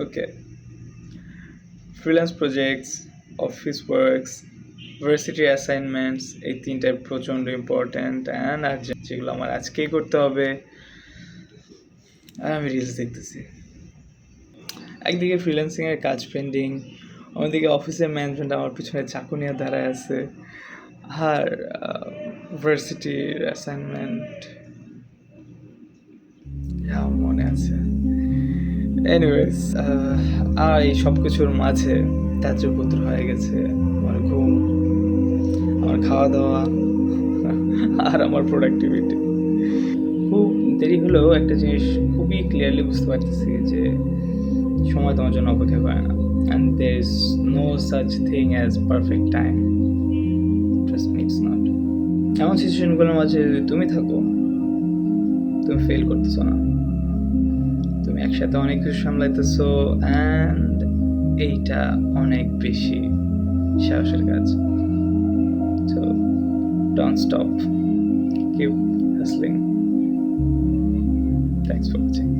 ওকে, freelance projects, office works, varsity assignments, এই তিনটায় প্রচণ্ড ইম্পর্ট্যান্ট অ্যান্ড আর্জেন্ট, যেগুলো আমার আজকেই করতে হবে। আর আমি রিলস দেখতেছি। একদিকে ফ্রিল্যান্সিংয়ের কাজ পেন্ডিং, অন্যদিকে অফিসের ম্যানেজমেন্ট আমার পিছনে চাকু নিয়ে দাঁড়ায় আছে, আর ভার্সিটির অ্যাসাইনমেন্ট মনে আছে। এনিওয়েজ, আর এই সব কিছুর মাঝে ত্যায্যপুত্র হয়ে গেছে আমার ঘুম, আমার খাওয়া দাওয়া আর আমার প্রোডাক্টিভিটি। খুব দেরি হলেও একটা জিনিস খুবই ক্লিয়ারলি বুঝতে পারতেছি যে সময় তোমার জন্য অপেক্ষা করে না, and there is no such thing as perfect time. Trust me, it's not. এমন সিচুয়েশনগুলোর মাঝে যদি তুমি থাকো, তুমি ফেল করতেছো না, তুমি একসাথে অনেক কিছু সামলাইতেছো, অ্যান্ড এইটা অনেক বেশি সাহসের কাজ। So don't stop, keep hustling. Thanks for watching.